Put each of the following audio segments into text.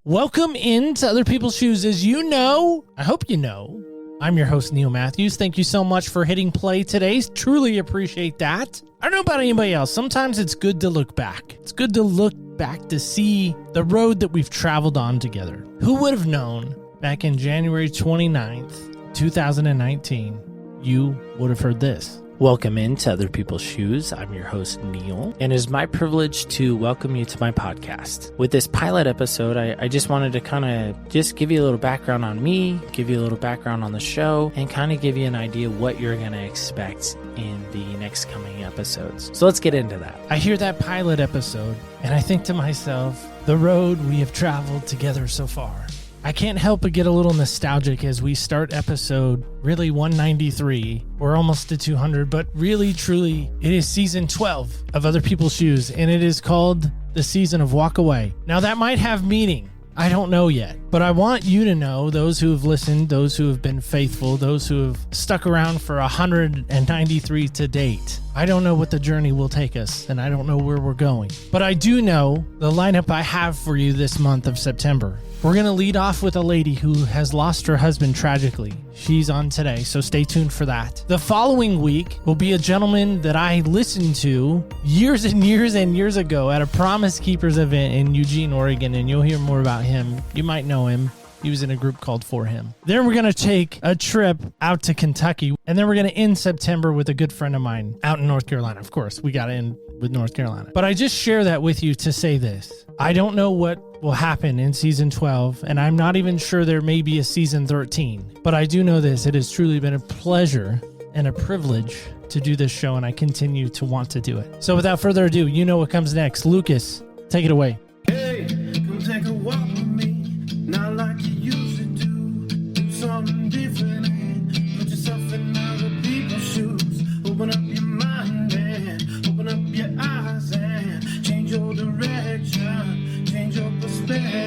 Welcome into Other People's Shoes. As you know, I hope you know, I'm your host, Neil Matthews. Thank you so much for hitting play today. Truly appreciate that. I don't know about anybody else. Sometimes it's good to look back. It's good to look back to see the road that we've traveled on together. Who would have known back in January 29th, 2019, you would have heard this? Welcome into Other People's Shoes. I'm your host, Neil, and it is my privilege to welcome you to my podcast. With this pilot episode, I just wanted to kind of just give you a little background on me, give you a little background on the show, and kind of give you an idea what you're going to expect in the next coming episodes. So let's get into that. I hear that pilot episode, and I think to myself, the road we have traveled together so far. I can't help but get a little nostalgic as we start episode really 193. We're almost to 200, but really, truly, it is season 12 of Other People's Shoes, and it is called the season of Walk Away. Now, that might have meaning. I don't know yet, but I want you to know, those who have listened, those who have been faithful, those who have stuck around for 193 to date. I don't know what the journey will take us, and I don't know where we're going, but I do know the lineup I have for you this month of September. We're going to lead off with a lady who has lost her husband tragically. She's on today, so stay tuned for that. The following week will be a gentleman that I listened to years and years and years ago at a Promise Keepers event in Eugene, Oregon, and you'll hear more about him. You might know him. He was in a group called For Him. Then we're going to take a trip out to Kentucky, and then we're going to end September with a good friend of mine out in North Carolina. Of course, we got to end with North Carolina. But I just share that with you to say this. I don't know what will happen in season 12, and I'm not even sure there may be a season 13. But I do know this. It has truly been a pleasure and a privilege to do this show, and I continue to want to do it. So without further ado, you know what comes next. Lucas, take it away. Hey, come take a walk with me. Not like you used to do something different and put yourself in other people's shoes. Open up your mind and open up your eyes and change your direction, change your perspective.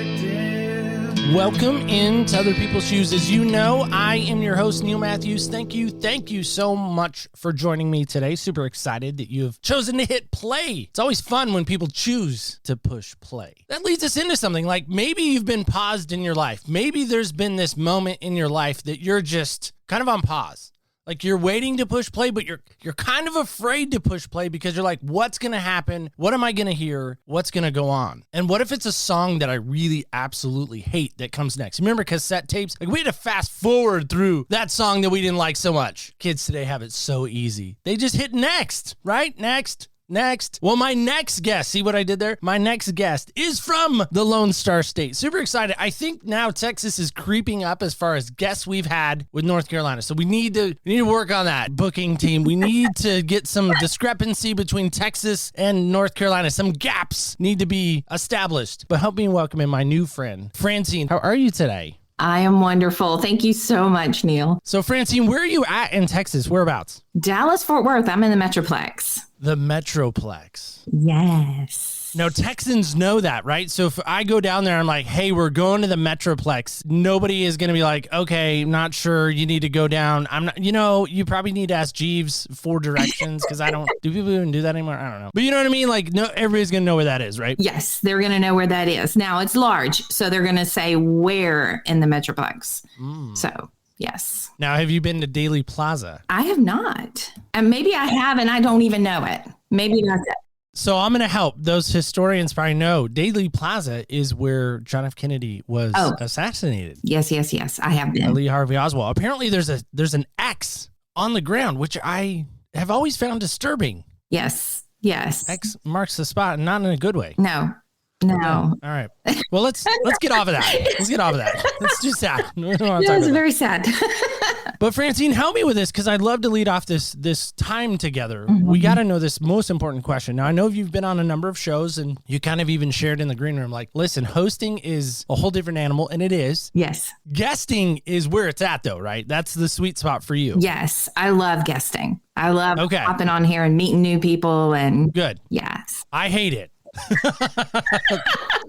Welcome into Other People's Shoes. As you know, I am your host, Neil Matthews. Thank you so much for joining me today. Super excited that you have chosen to hit play. It's always fun when people choose to push play. That leads us into something like maybe you've been paused in your life. Maybe there's been this moment in your life that you're just kind of on pause. Like you're waiting to push play, but you're kind of afraid to push play because you're like, what's going to happen? What am I going to hear? What's going to go on? And what if it's a song that I really absolutely hate that comes next? Remember cassette tapes? Like we had to fast forward through that song that we didn't like so much. Kids today have it so easy. They just hit next, right? Next. Well, my next guest, see what I did there? My next guest is from the Lone Star State. Super excited. I think now Texas is creeping up as far as guests we've had with North Carolina. So we need to work on that booking team. We need to get some discrepancy between Texas and North Carolina. Some gaps need to be established. But help me welcome in my new friend, Francine. How are you today? I am wonderful. Thank you so much, Neil. So Francine, where are you at in Texas? Whereabouts? Dallas, Fort Worth. I'm in the Metroplex. The Metroplex. Yes. Now, Texans know that, right? So if I go down there, I'm like, hey, we're going to the Metroplex. Nobody is going to be like, okay, not sure. You need to go down. I'm not, you probably need to ask Jeeves for directions because do people even do that anymore? I don't know. But you know what I mean? Like, no, everybody's going to know where that is, right? Yes, they're going to know where that is. Now, it's large, so they're going to say where in the Metroplex. So, yes. Now, have you been to Daily Plaza? I have not. And maybe I have and I don't even know it. Maybe that's it. So I'm going to help. Those historians probably know Daily Plaza is where John F. Kennedy was assassinated. Yes. I have been. Lee Harvey Oswald. Apparently there's an X on the ground, which I have always found disturbing. Yes. X marks the spot, and not in a good way. No. All right. Well, let's get off of that. It's just sad. It's very sad. But Francine, help me with this because I'd love to lead off this time together. Mm-hmm. We got to know this most important question. Now, I know you've been on a number of shows and you kind of even shared in the green room, like, listen, hosting is a whole different animal, and it is. Yes. Guesting is where it's at, though, right? That's the sweet spot for you. Yes. I love guesting. I love hopping on here and meeting new people. And good. Yes. I hate it.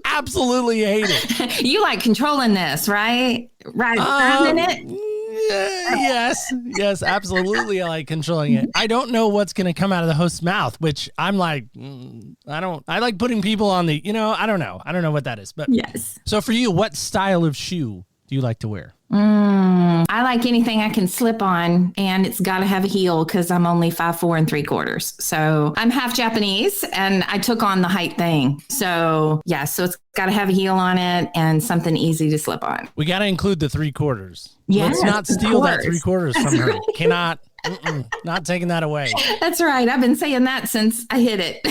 Absolutely hate it. You like controlling this, right? Right. In it? Yes, absolutely. I like controlling it. I don't know what's going to come out of the host's mouth, which I'm like, I like putting people on the, I don't know. I don't know what that is. But yes. So for you, what style of shoe do you like to wear? I like anything I can slip on, and it's got to have a heel because I'm only 5'4" 3/4. So I'm half Japanese, and I took on the height thing. So yeah, so it's got to have a heel on it and something easy to slip on. We got to include the 3/4. Yes, let's not steal that 3/4 from her. Right. Cannot. Not taking that away. That's right. I've been saying that since I hit it.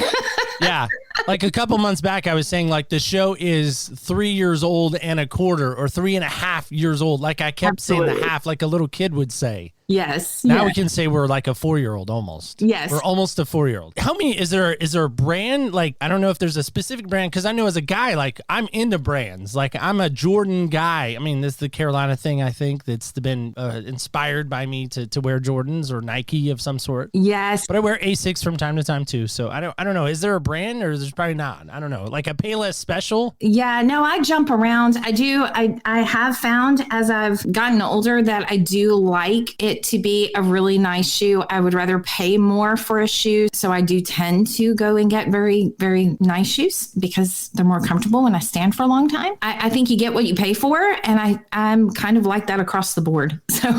Yeah. Like a couple months back, I was saying like the show is 3 years old and a quarter or 3.5 years old. Like I kept saying the half, like a little kid would say. Yes. Now we can say we're like a 4-year-old almost. Yes. We're almost a 4-year-old. How many, is there a brand? Like, I don't know if there's a specific brand. Cause I know as a guy, like I'm into brands. Like I'm a Jordan guy. I mean, this is the Carolina thing. I think that's been inspired by me to wear Jordans or Nike of some sort. Yes. But I wear Asics from time to time too. So I don't know. Is there a brand or there's probably not? I don't know. Like a Payless Special? Yeah, no, I jump around. I do. I have found as I've gotten older that I do like it to be a really nice shoe. I would rather pay more for a shoe. So I do tend to go and get very, very nice shoes because they're more comfortable when I stand for a long time. I think you get what you pay for. And I'm kind of like that across the board. So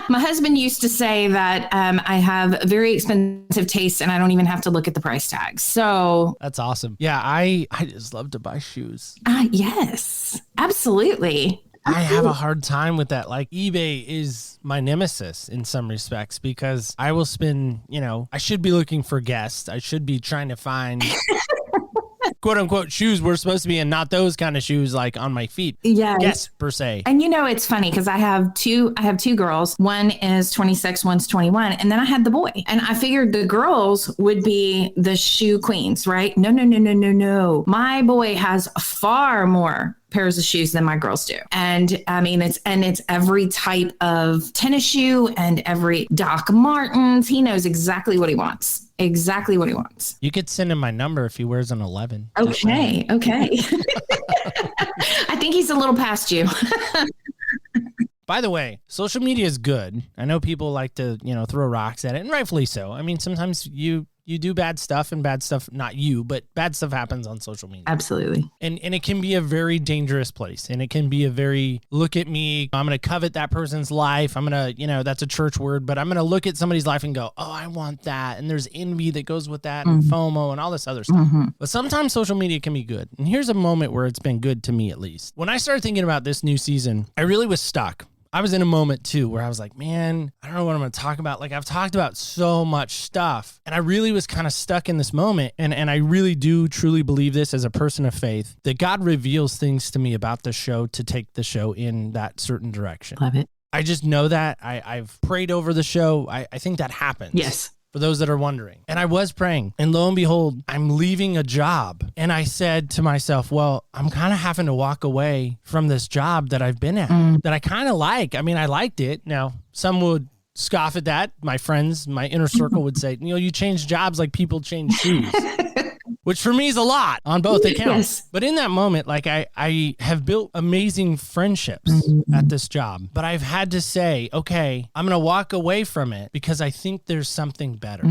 my husband used to say that I have very expensive taste and I don't even have to look at the price tag. So that's awesome. Yeah, I just love to buy shoes. Yes, absolutely. I have a hard time with that. Like eBay is my nemesis in some respects because I will spend, I should be looking for guests. I should be trying to find quote unquote shoes we're supposed to be in, not those kind of shoes like on my feet. Yes, per se. And it's funny because I have two girls. One is 26, one's 21. And then I had the boy. And I figured the girls would be the shoe queens, right? No. My boy has far more pairs of shoes than my girls do. And I mean, it's every type of tennis shoe and every Doc Martens. He knows exactly what he wants. Exactly what he wants. You could send him my number if he wears an 11. Okay. I think he's a little past you. By the way, social media is good. I know people like to, throw rocks at it, and rightfully so. I mean, sometimes you do bad stuff, and bad stuff, not you, but bad stuff happens on social media. Absolutely. And it can be a very dangerous place. And it can be a very, look at me, I'm going to covet that person's life. I'm going to, that's a church word, but I'm going to look at somebody's life and go, oh, I want that. And there's envy that goes with that and FOMO and all this other stuff. But sometimes social media can be good. And here's a moment where it's been good to me, at least. When I started thinking about this new season, I really was stuck. I was in a moment too where I was like, man, I don't know what I'm going to talk about. Like I've talked about so much stuff and I really was kind of stuck in this moment. And I really do truly believe this as a person of faith, that God reveals things to me about the show to take the show in that certain direction. Love it. I just know that. I've prayed over the show. I think that happens. Yes. For those that are wondering. And I was praying, and lo and behold, I'm leaving a job. And I said to myself, well, I'm kind of having to walk away from this job that I've been at, that I kind of like. I mean, I liked it. Now, some would scoff at that. My friends, my inner circle would say, you change jobs like people change shoes. Which for me is a lot on both accounts. Yes. But in that moment, like I have built amazing friendships at this job, but I've had to say, okay, I'm going to walk away from it because I think there's something better.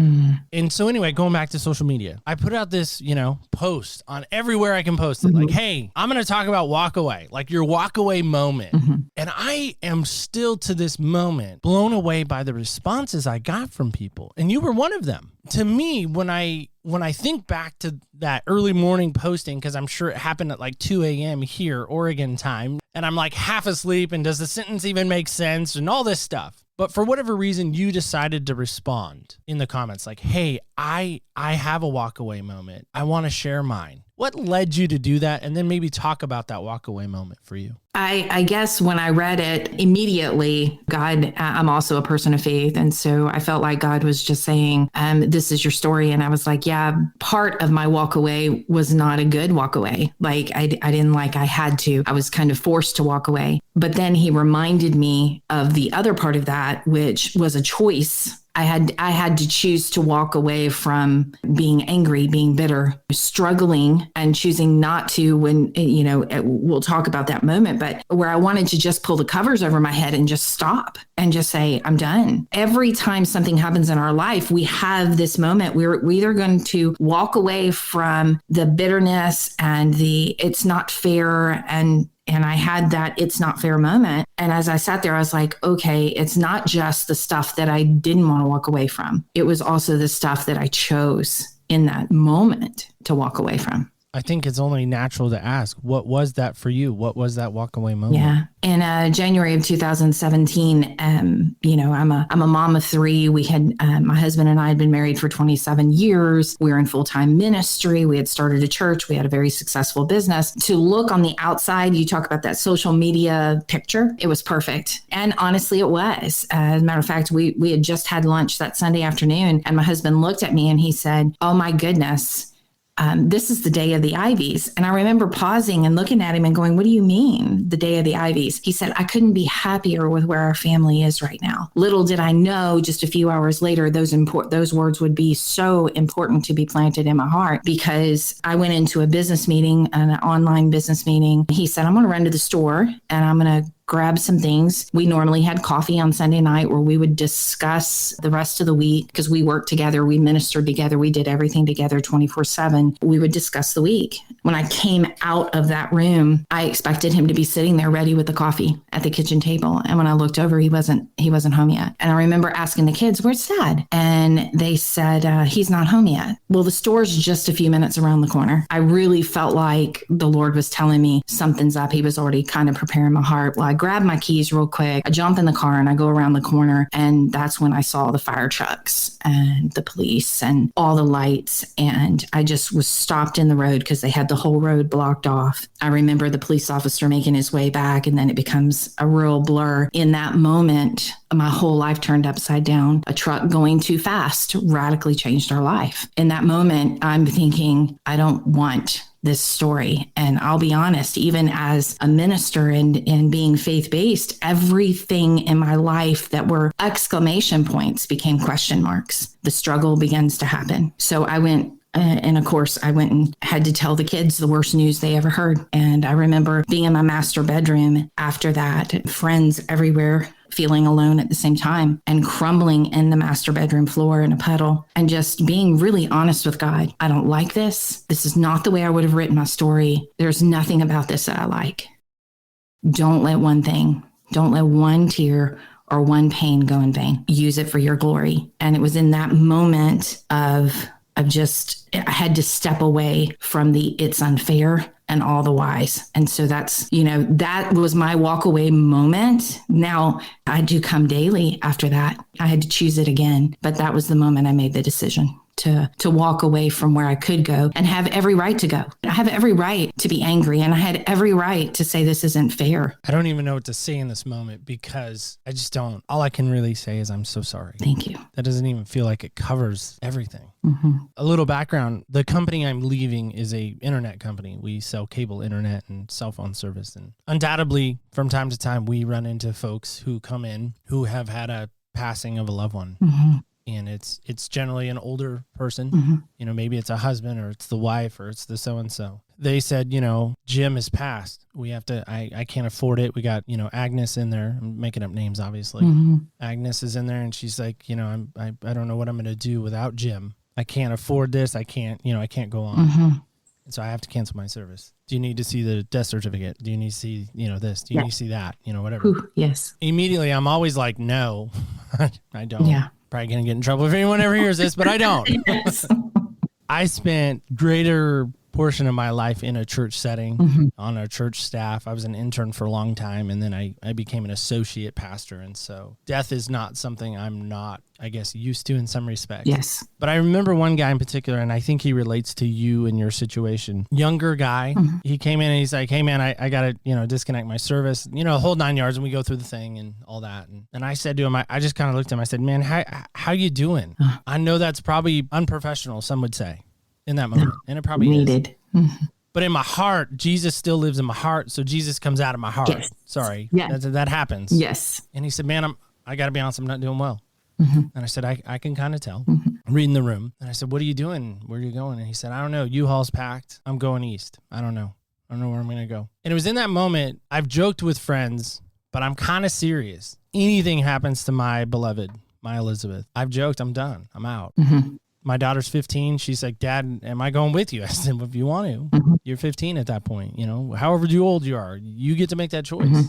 And so anyway, going back to social media, I put out this, post on everywhere I can post it. Like, hey, I'm going to talk about walk away, like your walk away moment. And I am still to this moment blown away by the responses I got from people. And you were one of them. To me, when I think back to that early morning posting, because I'm sure it happened at like 2 a.m. here, Oregon time, and I'm like half asleep, and does the sentence even make sense, and all this stuff. But for whatever reason, you decided to respond in the comments like, hey, I have a walkaway moment. I want to share mine. What led you to do that? And then maybe talk about that walkaway moment for you. I guess when I read it immediately, God, I'm also a person of faith. And so I felt like God was just saying, this is your story. And I was like, yeah, part of my walk away was not a good walk away. Like I didn't like I had to. I was kind of forced to walk away. But then he reminded me of the other part of that, which was a choice. I had to choose to walk away from being angry, being bitter, struggling, and choosing not to when, we'll talk about that moment. but where I wanted to just pull the covers over my head and just stop and just say, I'm done. Every time something happens in our life, we have this moment where we're either going to walk away from the bitterness and the it's not fair, and I had that it's not fair moment. And as I sat there, I was like, okay, it's not just the stuff that I didn't want to walk away from. It was also the stuff that I chose in that moment to walk away from. I think it's only natural to ask, what was that for you? What was that walk away moment? Yeah. In January of 2017, I'm a mom of three. We had, my husband and I had been married for 27 years. We were in full-time ministry. We had started a church. We had a very successful business. To look on the outside, you talk about that social media picture. It was perfect. And honestly, it was. As a matter of fact, we had just had lunch that Sunday afternoon, and my husband looked at me and he said, oh my goodness, this is the day of the Ivies. And I remember pausing and looking at him and going, what do you mean the day of the Ivies? He said, I couldn't be happier with where our family is right now. Little did I know just a few hours later, those words would be so important to be planted in my heart, because I went into a business meeting, an online business meeting. He said, I'm going to run to the store and I'm going to grab some things. We normally had coffee on Sunday night where we would discuss the rest of the week, because we worked together, we ministered together, we did everything together 24/7. We would discuss the week. When I came out of that room, I expected him to be sitting there ready with the coffee at the kitchen table. And when I looked over, he wasn't home yet. And I remember asking the kids, where's Dad? And they said, he's not home yet. Well, the store's just a few minutes around the corner. I really felt like the Lord was telling me something's up. He was already kind of preparing my heart. Well, I grabbed my keys real quick. I jump in the car and I go around the corner. And that's when I saw the fire trucks and the police and all the lights. And I just was stopped in the road because they had the whole road blocked off. I remember the police officer making his way back, and then it becomes a real blur. In that moment, my whole life turned upside down. A truck going too fast radically changed our life. In that moment, I'm thinking, I don't want this story. And I'll be honest, even as a minister and being faith-based, everything in my life that were exclamation points became question marks. The struggle begins to happen. So I went, and of course, I went and had to tell the kids the worst news they ever heard. And I remember being in my master bedroom after that, friends everywhere, feeling alone at the same time, and crumbling in the master bedroom floor in a puddle, and just being really honest with God. I don't like this. This is not the way I would have written my story. There's nothing about this that I like. Don't let one tear or one pain go in vain. Use it for your glory. And it was in that moment of just, I had to step away from the it's unfair and all the whys. And so that's, that was my walk away moment. Now I do come daily after that. I had to choose it again, but that was the moment I made the decision to walk away from where I could go and have every right to go. I have every right to be angry, and I had every right to say this isn't fair. I don't even know what to say in this moment, because I just don't. All I can really say is I'm so sorry. Thank you. That doesn't even feel like it covers everything. Mm-hmm. A little background. The company I'm leaving is a internet company. We sell cable internet and cell phone service. And undoubtedly, from time to time, we run into folks who come in who have had a passing of a loved one. Mm-hmm. And it's generally an older person. Mm-hmm. Maybe it's a husband, or it's the wife, or it's the so-and-so. They said, Jim is passed. We have to, I can't afford it. We got, Agnes in there. I'm making up names, obviously. Mm-hmm. Agnes is in there, and she's like, I don't know what I'm going to do without Jim. I can't afford this. I can't go on. Mm-hmm. And so I have to cancel my service. Do you need to see the death certificate? Do you need to see, this? Do you need to see that? Whatever. Ooh, yes. Immediately, I'm always like, no, I don't. Yeah. Probably going to get in trouble if anyone ever hears this, but I don't. Yes. I spent greater portion of my life in a church setting, mm-hmm. on our church staff. I was an intern for a long time, and then I became an associate pastor. And so death is not something I'm not, I guess, used to in some respects. Yes. But I remember one guy in particular, and I think he relates to you and your situation. Younger guy, mm-hmm. He came in and he's like, hey man, I got to, disconnect my service, whole 9 yards, and we go through the thing and all that. And I said to him, I just kind of looked at him, I said, man, how you doing? I know that's probably unprofessional, some would say, in that moment. And it probably needed. Mm-hmm. But in my heart, Jesus still lives in my heart. So Jesus comes out of my heart. Yes. Sorry. Yeah. That happens. Yes. And he said, man, I got to be honest, I'm not doing well. Mm-hmm. And I said, I can kind of tell. Mm-hmm. I'm reading the room. And I said, what are you doing? Where are you going? And he said, I don't know. U-Haul's packed. I'm going east. I don't know. I don't know where I'm going to go. And it was in that moment, I've joked with friends, but I'm kind of serious. Anything happens to my beloved, my Elizabeth, I've joked, I'm done. I'm out. Mm-hmm. My daughter's 15. She's like, Dad, am I going with you? I said, well, if you want to. Mm-hmm. You're 15 at that point. You know, however old you are, you get to make that choice. Mm-hmm.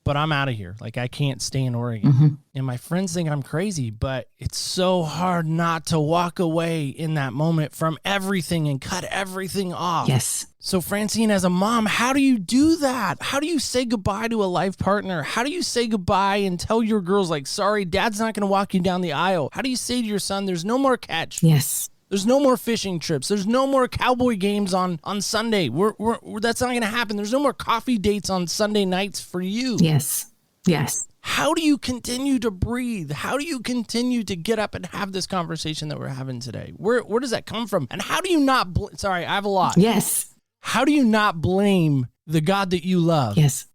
But I'm out of here. Like, I can't stay in Oregon. Mm-hmm. And my friends think I'm crazy, but it's so hard not to walk away in that moment from everything and cut everything off. Yes. So Francine, as a mom, how do you do that? How do you say goodbye to a life partner? How do you say goodbye and tell your girls, like, sorry, Dad's not going to walk you down the aisle? How do you say to your son, there's no more catch? Yes. There's no more fishing trips. There's no more cowboy games on Sunday. That's not going to happen. There's no more coffee dates on Sunday nights for you. Yes. Yes. How do you continue to breathe? How do you continue to get up and have this conversation that we're having today? Where does that come from? And how do you not, sorry, I have a lot. Yes. How do you not blame the God that you love? Yes.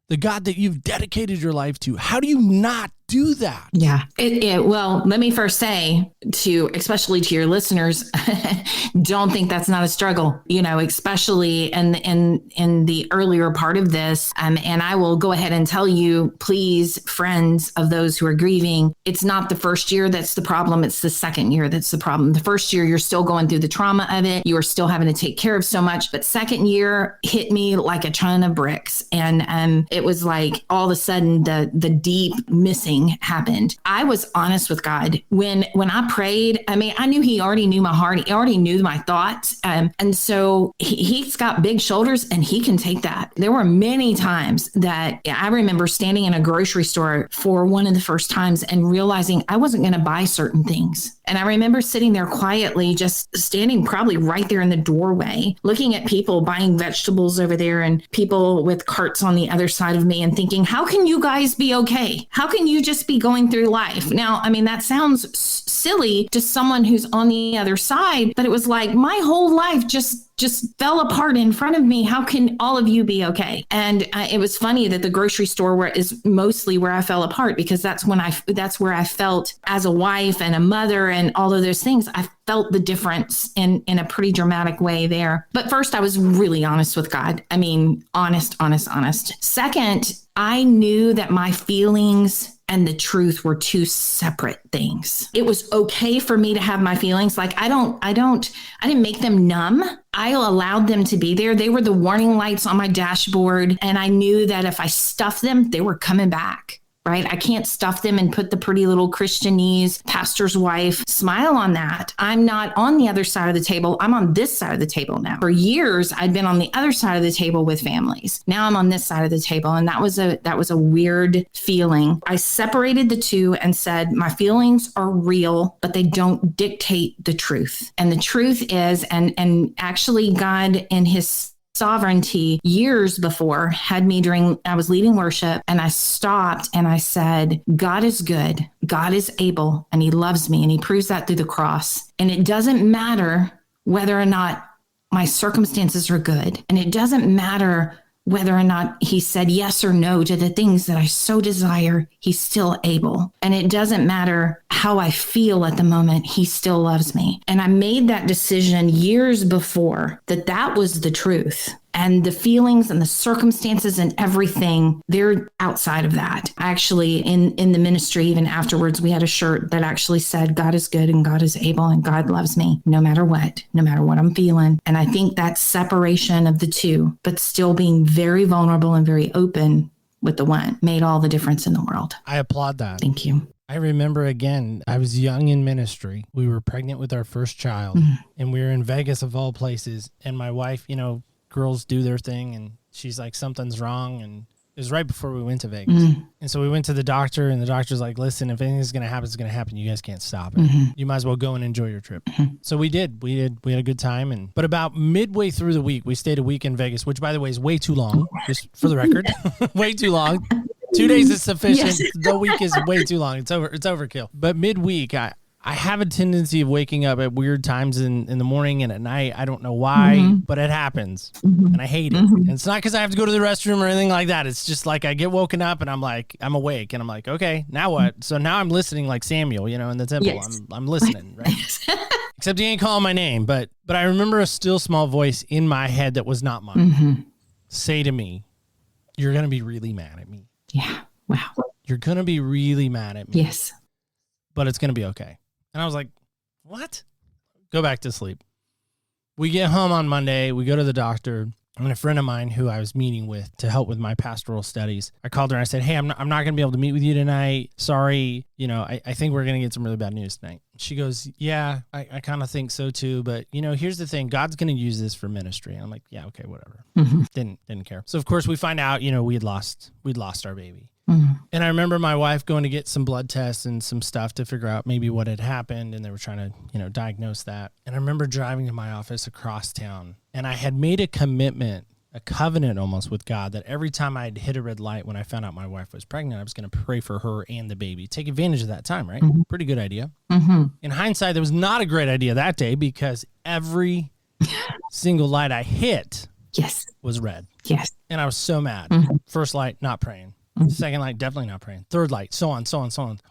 The God that you've dedicated your life to? How do you not do that? Yeah. Well, let me first say especially to your listeners, don't think that's not a struggle, especially in the earlier part of this. And I will go ahead and tell you, please, friends of those who are grieving, it's not the first year that's the problem. It's the second year that's the problem. The first year, you're still going through the trauma of it. You are still having to take care of so much. But second year hit me like a ton of bricks. And it was like all of a sudden the deep missing happened. I was honest with God when I prayed. I mean, I knew He already knew my heart. He already knew my thoughts. And so he's got big shoulders and He can take that. There were many times that I remember standing in a grocery store for one of the first times and realizing I wasn't going to buy certain things. And I remember sitting there quietly, just standing probably right there in the doorway, looking at people buying vegetables over there and people with carts on the other side of me and thinking, how can you guys be okay? How can you just be going through life? Now, I mean, that sounds silly to someone who's on the other side, but it was like my whole life just fell apart in front of me. How can all of you be okay? And it was funny that the grocery store is mostly where I fell apart, because that's where I felt as a wife and a mother and all of those things. I felt the difference in a pretty dramatic way there. But first, I was really honest with God. I mean, honest. Second, I knew that my feelings and the truth were two separate things. It was okay for me to have my feelings. Like I didn't make them numb. I allowed them to be there. They were the warning lights on my dashboard. And I knew that if I stuffed them, they were coming back. Right? I can't stuff them and put the pretty little Christianese pastor's wife smile on that. I'm not on the other side of the table. I'm on this side of the table now. For years, I'd been on the other side of the table with families. Now I'm on this side of the table. And that was a weird feeling. I separated the two and said, my feelings are real, but they don't dictate the truth. And the truth is, and actually God in His sovereignty years before had me I was leading worship, and I stopped and I said, God is good, God is able, and He loves me, and He proves that through the cross. And it doesn't matter whether or not my circumstances are good. And it doesn't matter whether or not He said yes or no to the things that I so desire. He's still able. And it doesn't matter how I feel at the moment. He still loves me. And I made that decision years before that was the truth. And the feelings and the circumstances and everything, they're outside of that. Actually, in the ministry, even afterwards, we had a shirt that actually said, God is good and God is able and God loves me no matter what I'm feeling. And I think that separation of the two, but still being very vulnerable and very open with the one, made all the difference in the world. I applaud that. Thank you. I remember, again, I was young in ministry. We were pregnant with our first child, and we were in Vegas of all places. And my wife, girls do their thing, and she's like, something's wrong. And it was right before we went to Vegas. And so we went to the doctor, and the doctor's like, listen, if anything's going to happen, it's going to happen. You guys can't stop it. You might as well go and enjoy your trip. So we did. We had a good time. But about midway through the week, we stayed a week in Vegas, which, by the way, is way too long, just for the record. Way too long. 2 days is sufficient. Yes. The week is way too long. It's overkill. But midweek, I I have a tendency of waking up at weird times in the morning and at night. I don't know why, but it happens and I hate it. And it's not because I have to go to the restroom or anything like that. It's just like I get woken up and I'm awake and I'm like, okay, now what? So now I'm listening like Samuel, in the temple. Yes. I'm listening, right? Except he ain't calling my name, but I remember a still small voice in my head that was not mine say to me, you're going to be really mad at me. Yeah. Wow. You're going to be really mad at me. Yes. But it's going to be okay. And I was like, what? Go back to sleep. We get home on Monday. We go to the doctor. And a friend of mine who I was meeting with to help with my pastoral studies, I called her and I said, hey, I'm not going to be able to meet with you tonight. Sorry. I think we're going to get some really bad news tonight. She goes, yeah, I kind of think so too. But, here's the thing. God's going to use this for ministry. And I'm like, yeah, okay, whatever. Didn't care. So, of course, we find out, we'd lost our baby. And I remember my wife going to get some blood tests and some stuff to figure out maybe what had happened. And they were trying to, diagnose that. And I remember driving to my office across town. And I had made a commitment, a covenant almost with God, that every time I'd hit a red light when I found out my wife was pregnant, I was going to pray for her and the baby. Take advantage of that time, right? Pretty good idea. In hindsight, that was not a great idea that day because every single light I hit was red. Yes. And I was so mad. First light, not praying. Second light, definitely not praying. Third light, so on.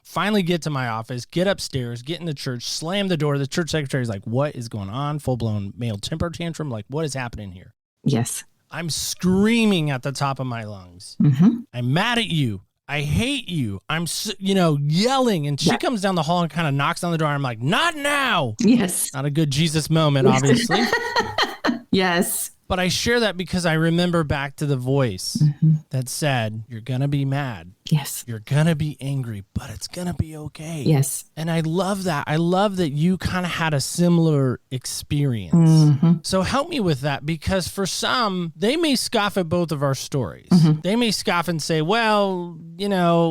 Finally get to my office, get upstairs, get in the church, slam the door. The church secretary's like, what is going on? Full-blown male temper tantrum. Like, what is happening here? Yes. I'm screaming at the top of my lungs. I'm mad at you. I hate you. I'm, yelling. And she comes down the hall and kind of knocks on the door. I'm like, not now. Yes. Not a good Jesus moment, obviously. Yes. But I share that because I remember back to the voice that said, you're going to be mad. Yes. You're going to be angry, but it's going to be okay. Yes. And I love that. I love that you kind of had a similar experience. So help me with that, because for some, they may scoff at both of our stories. They may scoff and say, well,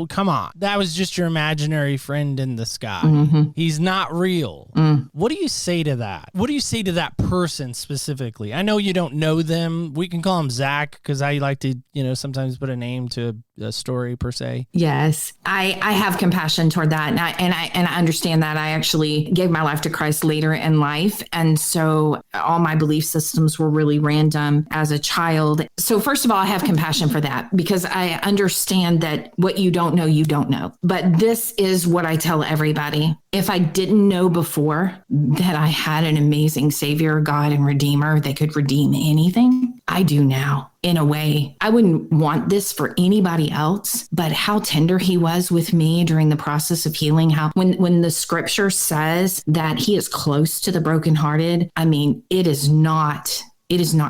come on. That was just your imaginary friend in the sky. He's not real. What do you say to that? What do you say to that person specifically? I know you don't know them. We can call him Zach because I like to, sometimes put a name to a story per se. Yes. I have compassion toward that. And I understand that. I actually gave my life to Christ later in life. And so all my belief systems were really random as a child. So first of all, I have compassion for that because I understand that what you don't know, you don't know. But this is what I tell everybody. If I didn't know before that I had an amazing Savior, God, and Redeemer that could redeem anything, I do now. In a way, I wouldn't want this for anybody else, but how tender he was with me during the process of healing, how when the scripture says that he is close to the brokenhearted, I mean, it is not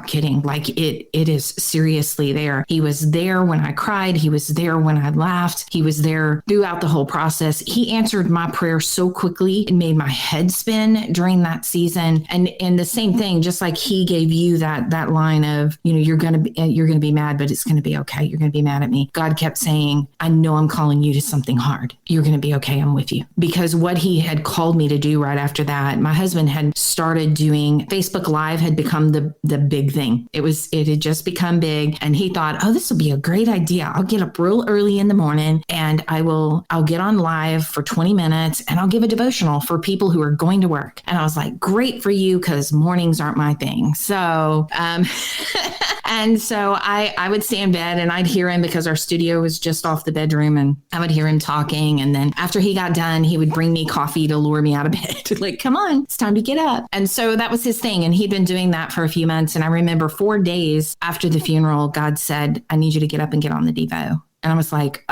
kidding. Like it is seriously there. He was there when I cried. He was there when I laughed. He was there throughout the whole process. He answered my prayer so quickly. It made my head spin during that season. And the same thing, just like he gave you that line of, you're going to be mad, but it's going to be okay. You're going to be mad at me. God kept saying, I know I'm calling you to something hard. You're going to be okay. I'm with you. Because what he had called me to do right after that, my husband had started doing Facebook Live, had become the big thing. It had just become big. And he thought, oh, this will be a great idea. I'll get up real early in the morning and I'll get on live for 20 minutes and I'll give a devotional for people who are going to work. And I was like, great for you, because mornings aren't my thing. So, and so I would stay in bed and I'd hear him because our studio was just off the bedroom, and I would hear him talking. And then after he got done, he would bring me coffee to lure me out of bed. Like, come on, it's time to get up. And so that was his thing. And he'd been doing that for a few months. And I remember 4 days after the funeral, God said, I need you to get up and get on the Devo. And I was like,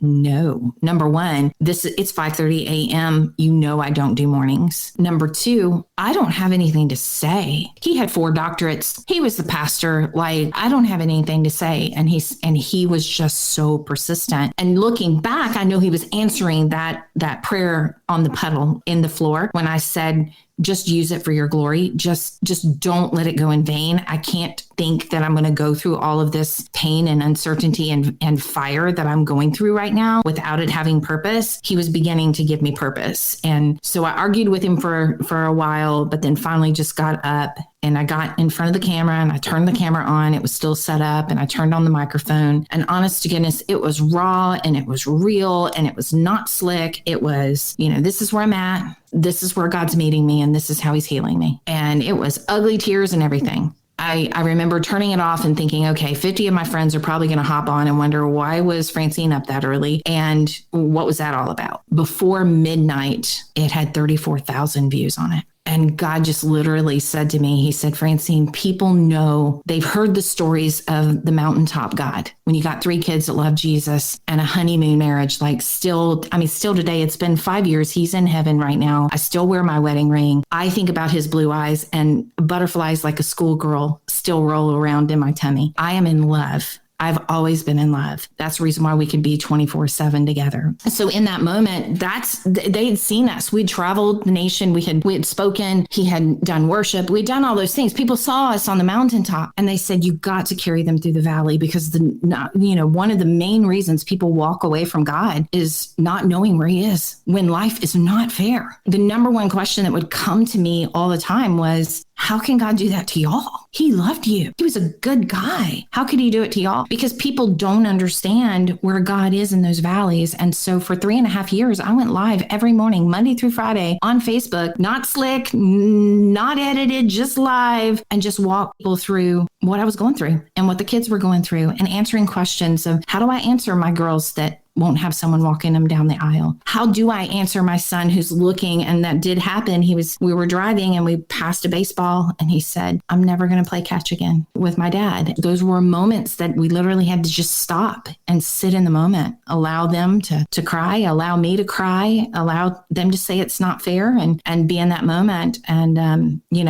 no. Number one, it's 5:30 a.m. I don't do mornings. Number two, I don't have anything to say. He had 4 doctorates. He was the pastor. Like, I don't have anything to say. And he was just so persistent. And looking back, I know he was answering that prayer on the puddle in the floor when I said, just use it for your glory. Just don't let it go in vain. I can't think that I'm going to go through all of this pain and uncertainty and fire that I'm going through right now without it having purpose. He was beginning to give me purpose. And so I argued with him for a while, but then finally just got up And I got in front of the camera and I turned the camera on. It was still set up and I turned on the microphone. And honest to goodness, it was raw and it was real and it was not slick. It was, this is where I'm at. This is where God's meeting me and this is how he's healing me. And it was ugly tears and everything. I remember turning it off and thinking, okay, 50 of my friends are probably going to hop on and wonder, why was Francine up that early? And what was that all about? Before midnight, it had 34,000 views on it. And God just literally said to me, he said, Francine, people know, they've heard the stories of the mountaintop God. When you got 3 kids that love Jesus and a honeymoon marriage, still today, it's been 5 years. He's in heaven right now. I still wear my wedding ring. I think about his blue eyes and butterflies like a schoolgirl still roll around in my tummy. I am in love. I've always been in love. That's the reason why we could be 24/7 together. So in that moment, they had seen us. We'd traveled the nation. We had spoken. He had done worship. We'd done all those things. People saw us on the mountaintop and they said, you got to carry them through the valley because one of the main reasons people walk away from God is not knowing where he is when life is not fair. The number one question that would come to me all the time was, how can God do that to y'all? He loved you. He was a good guy. How could he do it to y'all? Because people don't understand where God is in those valleys. And so for 3.5 years, I went live every morning, Monday through Friday on Facebook, not slick, not edited, just live, and just walk people through what I was going through and what the kids were going through and answering questions of how do I answer my girls that won't have someone walking them down the aisle? How do I answer my son who's looking? And that did happen. We were driving and we passed a baseball and he said, I'm never going to play catch again with my dad. Those were moments that we literally had to just stop and sit in the moment, allow them to cry, allow me to cry, allow them to say it's not fair and be in that moment. And,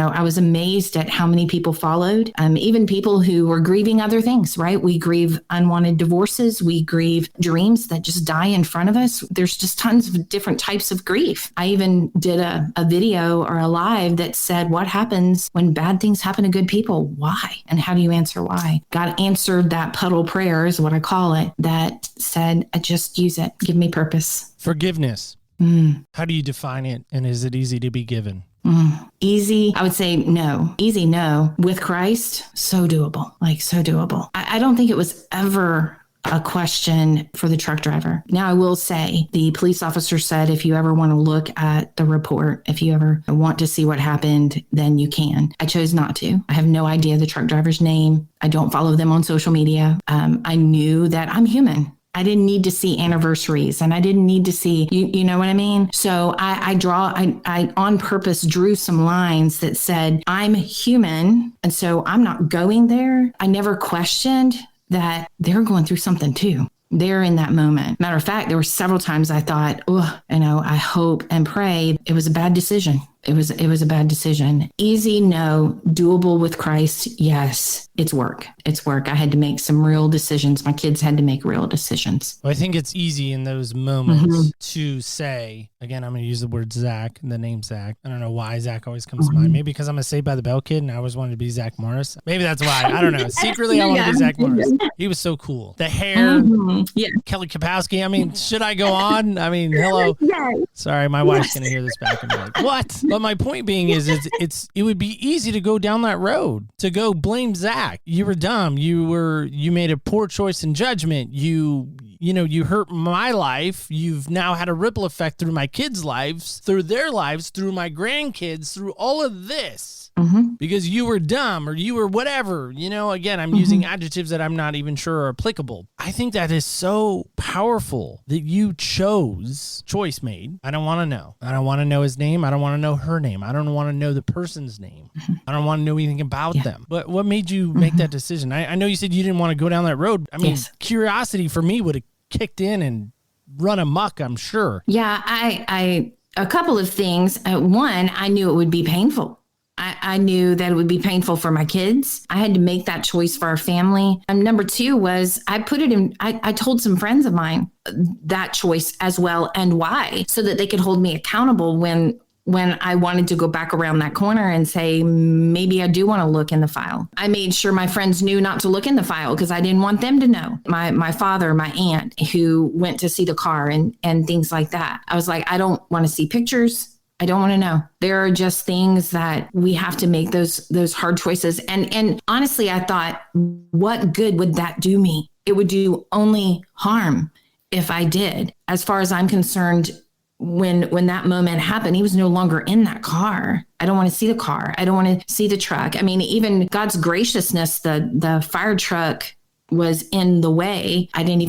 I was amazed at how many people followed, even people who were grieving other things, right? We grieve unwanted divorces. We grieve dreams that just die in front of us. There's just tons of different types of grief. I even did a video or a live that said, what happens when bad things happen to good people? Why? And how do you answer why? God answered that puddle prayer is what I call it, that said, I just use it. Give me purpose. Forgiveness. How do you define it? And is it easy to be given? Easy. I would say no. Easy, no. With Christ, so doable. So doable. I don't think it was ever a question for the truck driver. Now, I will say the police officer said, if you ever want to look at the report, if you ever want to see what happened, then you can. I chose not to. I have no idea the truck driver's name. I don't follow them on social media. I knew that I'm human. I didn't need to see anniversaries and I didn't need to see, you know what I mean? So I on purpose drew some lines that said, I'm human. And so I'm not going there. I never questioned that they're going through something too. They're in that moment. Matter of fact, there were several times I thought, I hope and pray it was a bad decision. It was a bad decision. Easy, no. Doable with Christ, yes. It's work. I had to make some real decisions. My kids had to make real decisions. Well, I think it's easy in those moments to say, again, I'm going to use the word Zach, the name Zach. I don't know why Zach always comes to mind. Maybe because I'm a Saved by the Bell kid and I always wanted to be Zach Morris. Maybe that's why. I don't know. Secretly, I want to be Zach Morris. He was so cool. The hair, Kelly Kapowski. I mean, should I go on? I mean, hello. Yes. Sorry, my wife's going to hear this back and be like, what? But my point being is it would be easy to go down that road, to go blame Zach. You were dumb. You made a poor choice in judgment. You hurt my life. You've now had a ripple effect through my kids' lives, through their lives, through my grandkids, through all of this. Because you were dumb or you were whatever, again, I'm using adjectives that I'm not even sure are applicable. I think that is so powerful that you choice made. I don't want to know. I don't want to know his name. I don't want to know her name. I don't want to know the person's name. I don't want to know anything about them. But what made you make that decision? I know you said you didn't want to go down that road. I mean, curiosity for me would have kicked in and run amok, I'm sure. Yeah, I a couple of things. One, I knew it would be painful. I knew that it would be painful for my kids. I had to make that choice for our family. And number two was I told some friends of mine that choice as well and why, so that they could hold me accountable when I wanted to go back around that corner and say, maybe I do want to look in the file. I made sure my friends knew not to look in the file because I didn't want them to know. My father, my aunt who went to see the car and things like that. I was like, I don't want to see pictures. I don't want to know. There are just things that we have to make those hard choices. And honestly, I thought, what good would that do me? It would do only harm if I did. As far as I'm concerned, when that moment happened, he was no longer in that car. I don't want to see the car. I don't want to see the truck. I mean, even God's graciousness, the fire truck was in the way. I didn't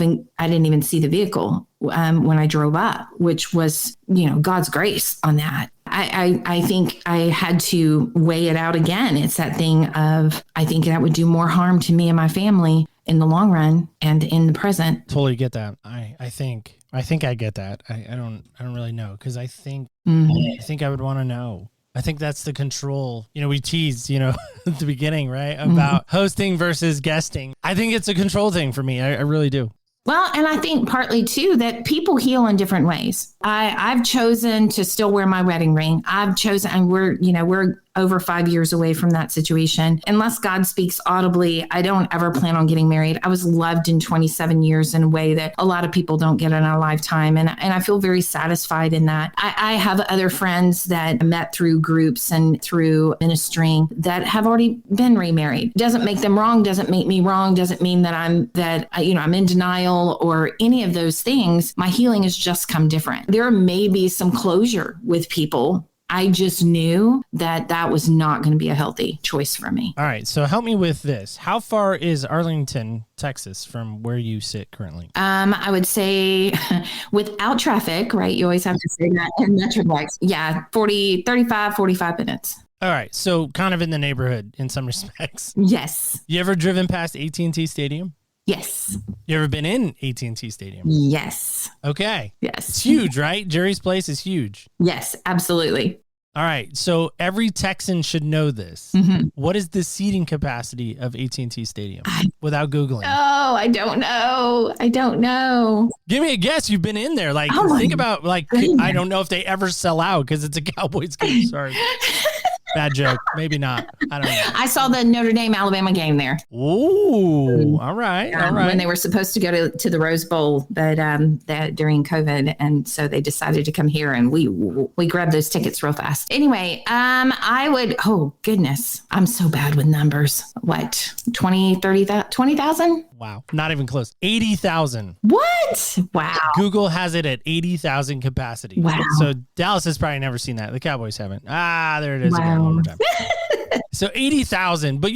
even see the vehicle when I drove up, which was, God's grace on that. I think I had to weigh it out again. It's that thing of, I think that would do more harm to me and my family in the long run and in the present. Totally get that. I think I get that. I don't really know, because I think I would want to know. I think that's the control. We teased, at the beginning, right? About hosting versus guesting. I think it's a control thing for me. I really do. Well, and I think partly too that people heal in different ways. I've chosen to still wear my wedding ring. I've chosen, and we're over 5 years away from that situation. Unless God speaks audibly, I don't ever plan on getting married. I was loved in 27 years in a way that a lot of people don't get in a lifetime. And I feel very satisfied in that. I have other friends that I met through groups and through ministering that have already been remarried. Doesn't make them wrong, doesn't make me wrong, doesn't mean that I'm in denial or any of those things. My healing has just come different. There may be some closure with people. I just knew that was not going to be a healthy choice for me. All right. So help me with this. How far is Arlington, Texas from where you sit currently? I would say without traffic, right? You always have to say that in Metroplex. Yeah, 45 minutes. All right. So kind of in the neighborhood in some respects. Yes. You ever driven past AT&T Stadium? Yes. You ever been in AT&T Stadium? Yes. Okay. Yes. It's huge, right? Jerry's Place is huge. Yes, absolutely. All right. So every Texan should know this. Mm-hmm. What is the seating capacity of AT&T Stadium without Googling? Oh, I don't know. Give me a guess. You've been in there. Think about, goodness. I don't know if they ever sell out because it's a Cowboys game. Sorry. Bad joke. Maybe not. I don't know. I saw the Notre Dame Alabama game there. Ooh, all right. When they were supposed to go to the Rose Bowl, but that during COVID, and so they decided to come here, and we grabbed those tickets real fast. Anyway, I would. Oh goodness, I'm so bad with numbers. What 20,000? Wow, not even close. 80,000. What? Wow. Google has it at 80,000 capacity. Wow. So Dallas has probably never seen that. The Cowboys haven't. There it is. Wow. Again, one more time. So 80,000. But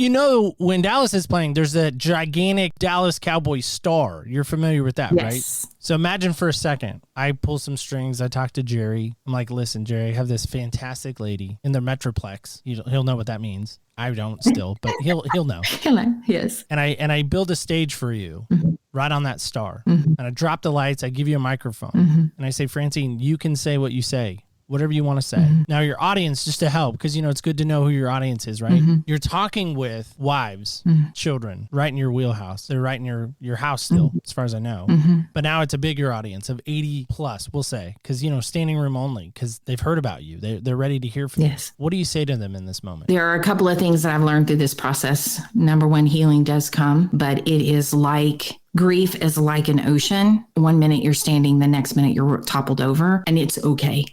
when Dallas is playing, there's a gigantic Dallas Cowboys star. You're familiar with that, Yes. right? So imagine for a second, I pull some strings. I talk to Jerry. I'm like, listen, Jerry, I have this fantastic lady in the Metroplex. He'll know what that means. I don't still, but he'll know. Hello. Yes. And I build a stage for you right on that star. Mm-hmm. And I drop the lights. I give you a microphone. Mm-hmm. And I say, Francine, you can say what you say. Whatever you want to say. Mm-hmm. Now, your audience, just to help, because, it's good to know who your audience is, right? Mm-hmm. You're talking with wives, children, right in your wheelhouse. They're right in your house still, as far as I know. Mm-hmm. But now it's a bigger audience of 80 plus, we'll say, because, standing room only, because they've heard about you. They're ready to hear from you. Yes. What do you say to them in this moment? There are a couple of things that I've learned through this process. Number one, healing does come, but it is like grief is like an ocean. One minute you're standing, the next minute you're toppled over, and it's okay.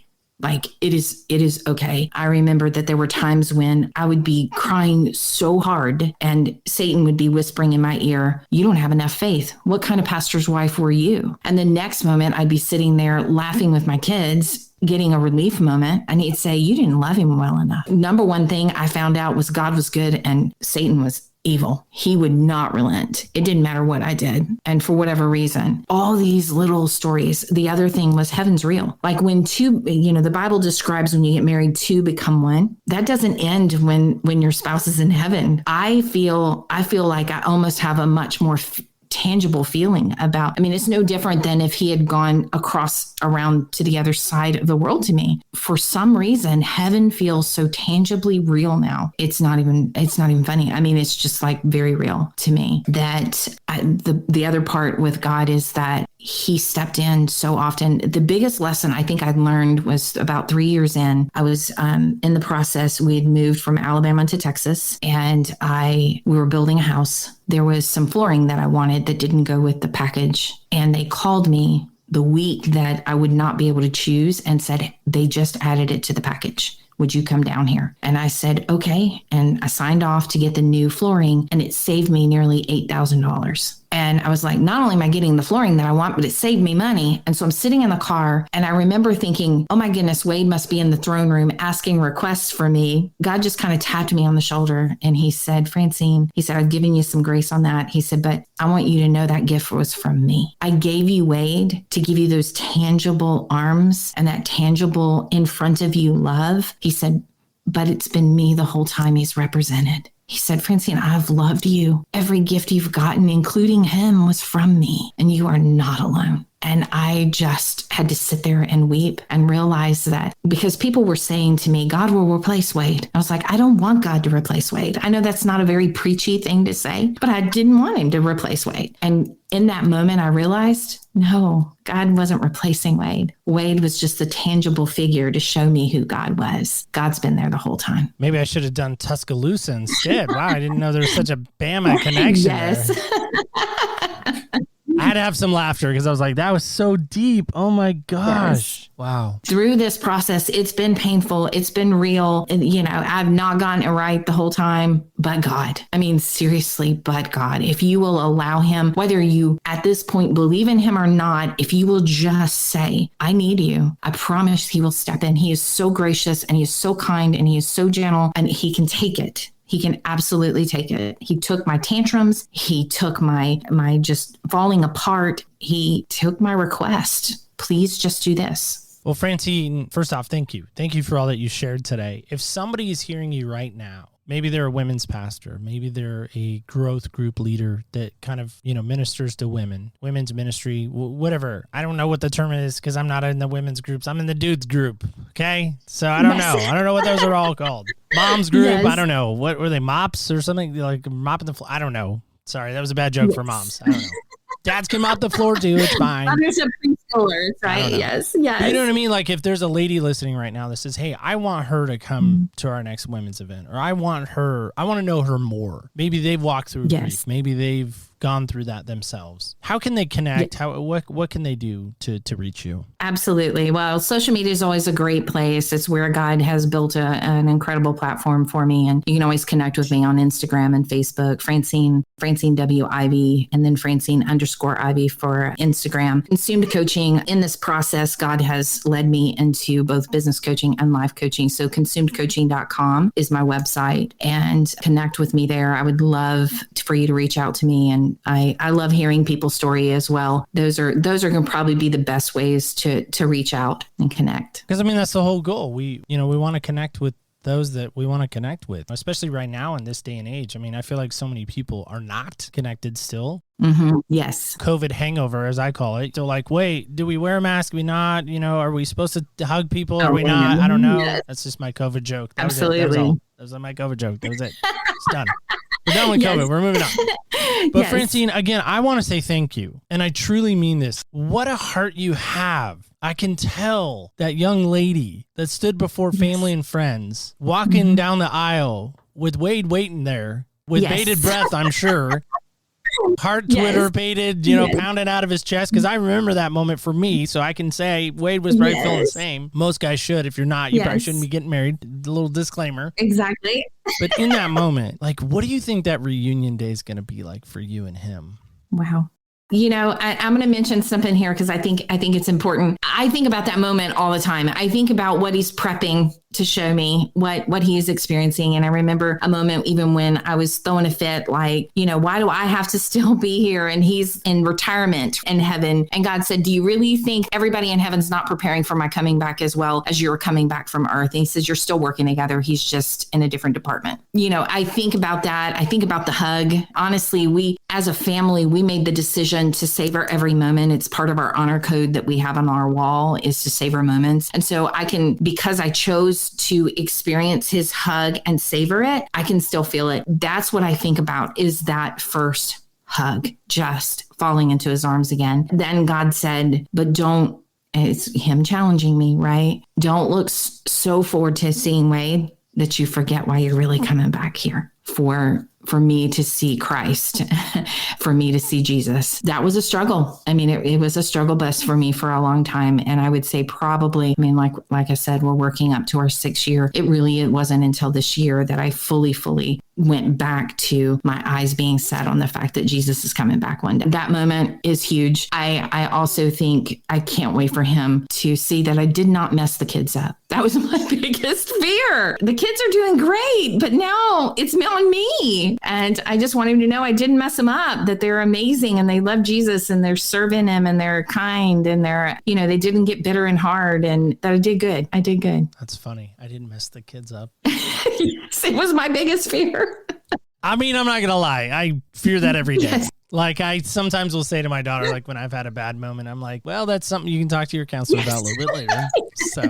It is okay. I remember that there were times when I would be crying so hard and Satan would be whispering in my ear, you don't have enough faith. What kind of pastor's wife were you? And the next moment I'd be sitting there laughing with my kids, getting a relief moment, and he'd say, you didn't love him well enough. Number one thing I found out was God was good and Satan was evil. He would not relent. It didn't matter what I did. And for whatever reason, all these little stories. The other thing was heaven's real. Like when two, the Bible describes when you get married, two become one. That doesn't end when your spouse is in heaven. I feel like I almost have a much more tangible feeling about, it's no different than if he had gone around to the other side of the world to me. For some reason, heaven feels so tangibly real now. It's not even funny. It's just like very real to me. That the other part with God is that he stepped in so often. The biggest lesson I think I'd learned was about 3 years in. I was in the process. We had moved from Alabama to Texas, and we were building a house. There was some flooring that I wanted that didn't go with the package, and they called me the week that I would not be able to choose and said, they just added it to the package. Would you come down here? And I said, okay. And I signed off to get the new flooring, and it saved me nearly $8,000. And I was like, not only am I getting the flooring that I want, but it saved me money. And so I'm sitting in the car, and I remember thinking, oh my goodness, Wade must be in the throne room asking requests for me. God just kind of tapped me on the shoulder, and he said, Francine, he said, I've given you some grace on that. He said, but I want you to know that gift was from me. I gave you Wade to give you those tangible arms and that tangible in front of you love. He said, but it's been me the whole time he's represented. He said, Francine, I've loved you. Every gift you've gotten, including him, was from me, and you are not alone. And I just had to sit there and weep and realize that, because people were saying to me, God will replace Wade. I was like, I don't want God to replace Wade. I know that's not a very preachy thing to say, but I didn't want him to replace Wade. And in that moment, I realized, no, God wasn't replacing Wade. Wade was just the tangible figure to show me who God was. God's been there the whole time. Maybe I should have done Tuscaloosa instead. Wow, I didn't know there was such a Bama connection Yes. there. I had to have some laughter because I was like, that was so deep. Oh my gosh. Yes. Wow. Through this process, it's been painful. It's been real. And, I've not gotten it right the whole time, but God. I mean, seriously, but God. If you will allow him, whether you at this point believe in him or not, if you will just say, I need you, I promise he will step in. He is so gracious, and he is so kind, and he is so gentle, and he can take it. He can absolutely take it. He took my tantrums. He took my just falling apart. He took my request. Please just do this. Well, Francine, first off, thank you. Thank you for all that you shared today. If somebody is hearing you right now, maybe they're a women's pastor, maybe they're a growth group leader that kind of, ministers to women, women's ministry, whatever. I don't know what the term is because I'm not in the women's groups. I'm in the dudes group. Okay. So I don't know. I don't know what those are all called. Moms group. Yes. I don't know. What were they? Mops or something, like mopping the floor? I don't know. Sorry. That was a bad joke for moms. I don't know. Dads can mop the floor too. It's fine. Others are preschoolers, right? Yes. Yes. You know what I mean? Like if there's a lady listening right now that says, hey, I want her to come to our next women's event, or I want to know her more. Maybe they've walked through grief. Maybe they've gone through that themselves. How can they connect? What can they do to reach you? Absolutely. Well, social media is always a great place. It's where God has built an incredible platform for me. And you can always connect with me on Instagram and Facebook, Francine W. Ivey, and then Francine_Ivey for Instagram. Consumed coaching. In this process, God has led me into both business coaching and life coaching. So consumedcoaching.com is my website, and connect with me there. I would love for you to reach out to me, and I love hearing people's story as well. Those are going to probably be the best ways to reach out and connect. Because that's the whole goal. We want to connect with those that we want to connect with, especially right now in this day and age. I feel like so many people are not connected still. Mm-hmm. Yes. COVID hangover, as I call it. So like, wait, do we wear a mask? We not? Are we supposed to hug people? Are we not? I don't know. Yes. That's just my COVID joke. That Absolutely. That was my COVID joke. That was it. It's done. We're done with COVID. We're moving on. But Francine, again, I want to say thank you. And I truly mean this. What a heart you have. I can tell that young lady that stood before family and friends, walking down the aisle with Wade waiting there with bated breath, I'm sure. Heart Twitter baited, pounded out of his chest. Because I remember that moment for me. So I can say Wade was probably feeling the same. Most guys should. If you're not, you probably shouldn't be getting married. A little disclaimer. Exactly. But in that moment, like, what do you think that reunion day is going to be like for you and him? Wow. I'm going to mention something here because I think it's important. I think about that moment all the time. I think about what he's prepping to show me what he is experiencing. And I remember a moment even when I was throwing a fit, like, why do I have to still be here? And he's in retirement in heaven. And God said, do you really think everybody in heaven's not preparing for my coming back as well as you're coming back from earth? And he says, you're still working together. He's just in a different department. I think about that. I think about the hug. Honestly, we as a family, we made the decision to savor every moment. It's part of our honor code that we have on our wall is to savor moments. And so because I chose to experience his hug and savor it, I can still feel it. That's what I think about is that first hug, just falling into his arms again. Then God said, but don't, it's him challenging me, right? Don't look so forward to seeing Wade that you forget why you're really coming back here for for me to see Christ, for me to see Jesus. That was a struggle. I mean, it was a struggle bus for me for a long time. And I would say probably, I mean, like I said, we're working up to our 6th year. It wasn't until this year that I fully went back to my eyes being set on the fact that Jesus is coming back one day. That moment is huge. I also think I can't wait for him to see that I did not mess the kids up. That was my biggest fear. The kids are doing great, but now it's on me. And I just want him to know I didn't mess them up, that they're amazing and they love Jesus and they're serving him and they're kind and they didn't get bitter and hard, and that I did good. I did good. That's funny. I didn't mess the kids up. Yes, it was my biggest fear. I mean, I'm not going to lie. I fear that every day. Yes. Like I sometimes will say to my daughter, like when I've had a bad moment, I'm like, well, that's something you can talk to your counselor about a little bit later. So,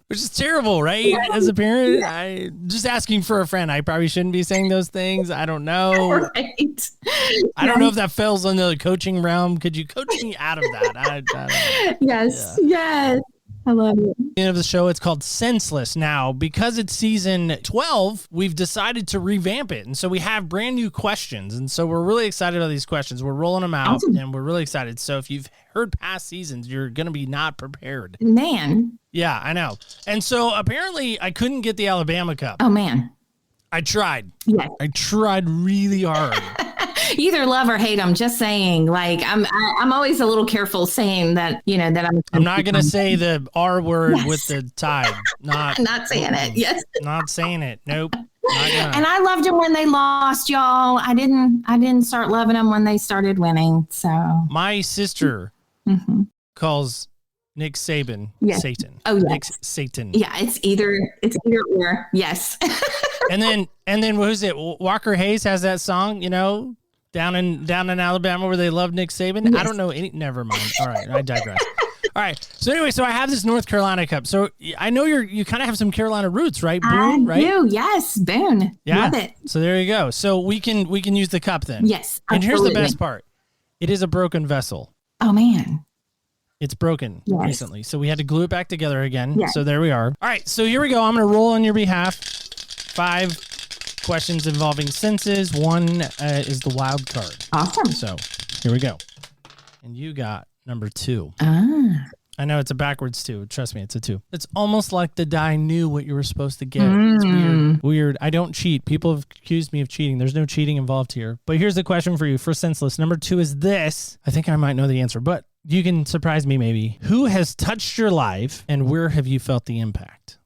which is terrible, right? As a parent, I just asking for a friend. I probably shouldn't be saying those things. I don't know. Right. I don't know if that falls into the coaching realm. Could you coach me out of that? I don't know. Yes. Yeah. Yes. I love it. End of the show, it's called Senseless. Now, because it's season 12, we've decided to revamp it. And so we have brand new questions. And so we're really excited about these questions. We're rolling them out and we're really excited. So if you've heard past seasons, you're going to be not prepared. Man. Yeah, I know. And so apparently I couldn't get the Alabama Cup. Oh, man. I tried. Yeah. I tried really hard. You either love or hate them. Just saying, like I'm always a little careful saying that, that I'm not going to say the R word with the tide. Not saying it. Yes. Not saying it. Nope. And I loved them when they lost, y'all. I didn't start loving them when they started winning. So my sister calls Nick Saban Satan. Oh, yes. Nick Satan. Yeah, it's either or. Yes. and then what is it? Walker Hayes has that song, down in Alabama where they love Nick Saban. Yes. I don't know any. Never mind. All right, I digress. All right. So anyway, I have this North Carolina Cup. So I know you kind of have some Carolina roots, right? Boone, right? I do. Yes, Boone. Yeah. Love it. So there you go. So we can use the cup then. Yes. And absolutely. here's the best part. It is a broken vessel. Oh man. It's broken recently. So we had to glue it back together again. Yes. So there we are. All right. So here we go. I'm going to roll on your behalf. 5 questions involving senses. 1 is the wild card. Awesome. So here we go. And you got number 2. I know it's a backwards 2. Trust me, it's a 2. It's almost like the die knew what you were supposed to get. It's weird. I don't cheat. People have accused me of cheating. There's no cheating involved here. But here's the question for you for senseless. Number 2 is this. I think I might know the answer, but you can surprise me maybe. Who has touched your life and where have you felt the impact?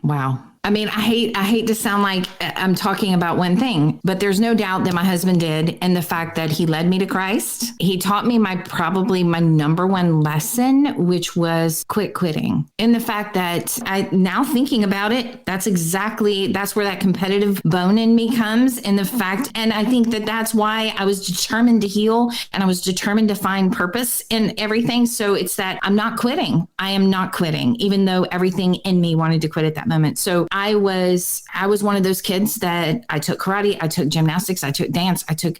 Wow. I mean, I hate to sound like I'm talking about one thing, but there's no doubt that my husband did. And the fact that he led me to Christ, he taught me probably my number one lesson, which was quitting. And the fact that now thinking about it, that's where that competitive bone in me comes. And I think that's why I was determined to heal and I was determined to find purpose in everything. So it's that I'm not quitting. I am not quitting, even though everything in me wanted to quit at that moment. So I was one of those kids that I took karate, I took gymnastics, I took dance, I took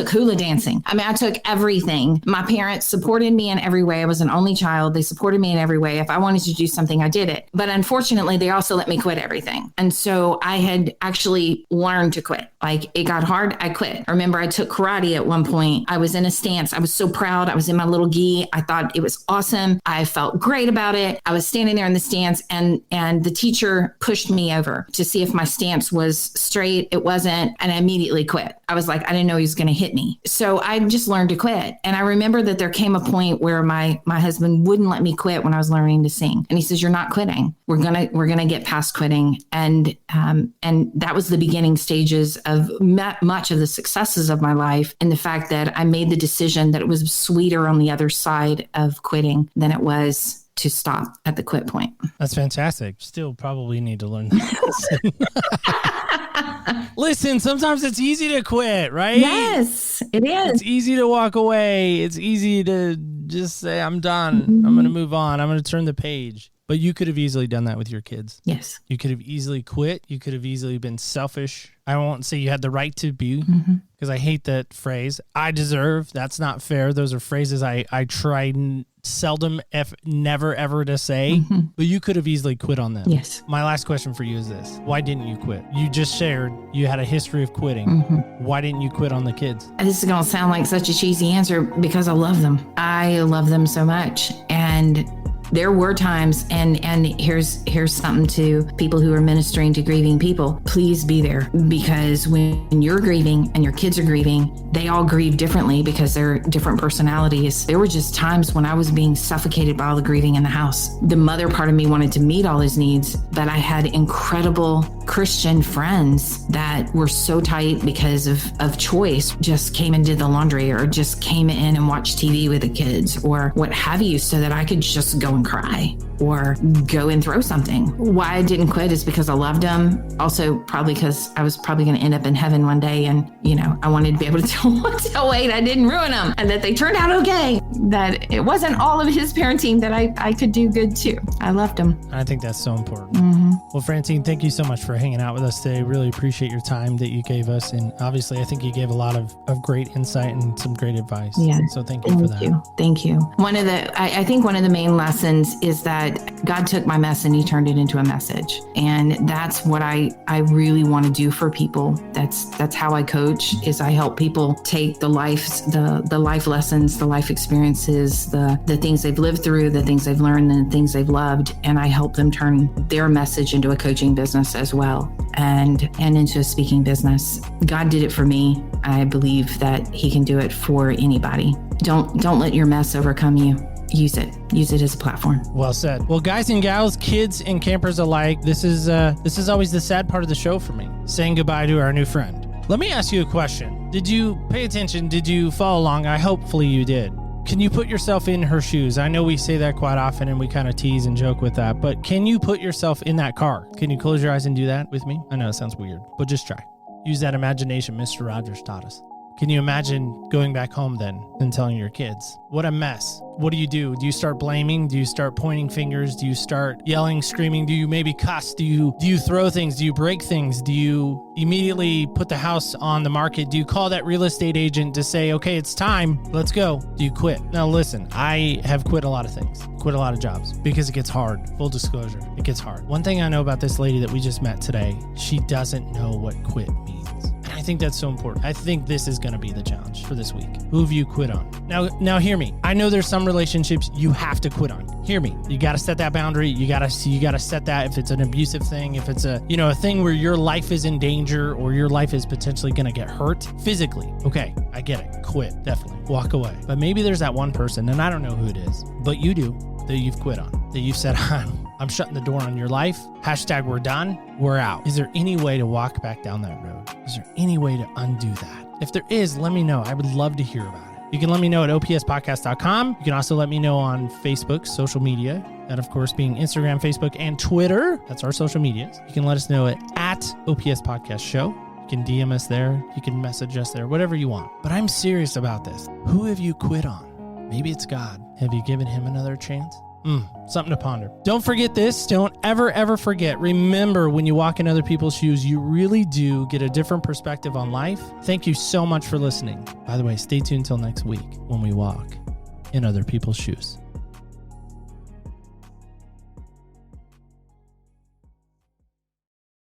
hula dancing. I took everything. My parents supported me in every way. I was an only child. They supported me in every way. If I wanted to do something, I did it. But unfortunately, they also let me quit everything. And so I had actually learned to quit. Like it got hard, I quit. I remember I took karate at one point. I was in a stance. I was so proud. I was in my little gi. I thought it was awesome. I felt great about it. I was standing there in the stance and the teacher pushed me over to see if my stance was straight. It wasn't. And I immediately quit. I was like, I didn't know he was going to hit me. So I just learned to quit. And I remember that there came a point where my husband wouldn't let me quit when I was learning to sing. And he says, you're not quitting. We're going to get past quitting. And that was the beginning stages of much of the successes of my life. And the fact that I made the decision that it was sweeter on the other side of quitting than it was to stop at the quit point. That's fantastic. Still probably need to learn that. Listen, sometimes it's easy to quit, right? Yes, it is. It's easy to walk away. It's easy to just say, I'm done. I'm going to move on. I'm going to turn the page. But you could have easily done that with your kids. Yes. You could have easily quit. You could have easily been selfish. I won't say you had the right to be, because I hate that phrase. I deserve. That's not fair. Those are phrases I try seldom, if never, ever to say. But you could have easily quit on them. Yes. My last question for you is this. Why didn't you quit? You just shared you had a history of quitting. Why didn't you quit on the kids? This is going to sound like such a cheesy answer, because I love them. I love them so much. And there were times, and here's something to people who are ministering to grieving people. Please be there, because when you're grieving and your kids are grieving, they all grieve differently because they're different personalities. There were just times when I was being suffocated by all the grieving in the house. The mother part of me wanted to meet all his needs, but I had incredible Christian friends that were so tight because of choice, just came and did the laundry, or just came in and watched TV with the kids, or what have you, so that I could just go and cry or go and throw something. Why I didn't quit is because I loved them. Also, probably because I was probably going to end up in heaven one day, and I wanted to be able to tell Wade I didn't ruin them, and that they turned out okay, that it wasn't all of his parenting, that I could do good too. I loved him. I think that's so important. Well, Francine, thank you so much for hanging out with us today. Really appreciate your time that you gave us. And obviously, I think you gave a lot of great insight and some great advice. Yeah. So thank you for that. Thank you. I think one of the main lessons is that God took my mess and he turned it into a message. And that's what I really want to do for people. That's how I coach, is I help people take the life lessons, the life experiences, the things they've lived through, the things they've learned, and the things they've loved. And I help them turn their message into a coaching business as well, and into a speaking business. God did it for me. I believe that he can do it for anybody. Don't let your mess overcome you. Use it as a platform. Well said. Well, guys and gals, kids and campers alike, this is always the sad part of the show for me, saying goodbye to our new friend. Let me ask you a question. Did you pay attention? Did you follow along? Hopefully you did. Can you put yourself in her shoes? I know we say that quite often and we kind of tease and joke with that, but can you put yourself in that car? Can you close your eyes and do that with me? I know it sounds weird, but just try. Use that imagination Mr. Rogers taught us. Can you imagine going back home then and telling your kids, what a mess? What do? Do you start blaming? Do you start pointing fingers? Do you start yelling, screaming? Do you maybe cuss? Do you throw things? Do you break things? Do you immediately put the house on the market? Do you call that real estate agent to say, okay, it's time, let's go? Do you quit? Now listen, I have quit a lot of things, quit a lot of jobs, because it gets hard. Full disclosure, it gets hard. One thing I know about this lady that we just met today, she doesn't know what quit means. I think that's so important. I think this is going to be the challenge for this week. Who have you quit on? Now hear me. I know there's some relationships you have to quit on. Hear me. You got to set that boundary. You got to set that, if it's an abusive thing, if it's a thing where your life is in danger or your life is potentially going to get hurt physically. Okay, I get it. Quit. Definitely. Walk away. But maybe there's that one person, and I don't know who it is, but you do, that you've quit on, that you've said, I'm shutting the door on your life. # we're done. We're out. Is there any way to walk back down that road? Is there any way to undo that? If there is, let me know. I would love to hear about it. You can let me know at opspodcast.com. You can also let me know on Facebook, social media, and of course being Instagram, Facebook, and Twitter. That's our social medias. You can let us know at OPS Podcast Show. You can DM us there. You can message us there, whatever you want. But I'm serious about this. Who have you quit on? Maybe it's God. Have you given him another chance? Something to ponder. Don't forget this. Don't ever forget. Remember, when you walk in other people's shoes, you really do get a different perspective on life. Thank you so much for listening. By the way, stay tuned till next week when we walk in other people's shoes.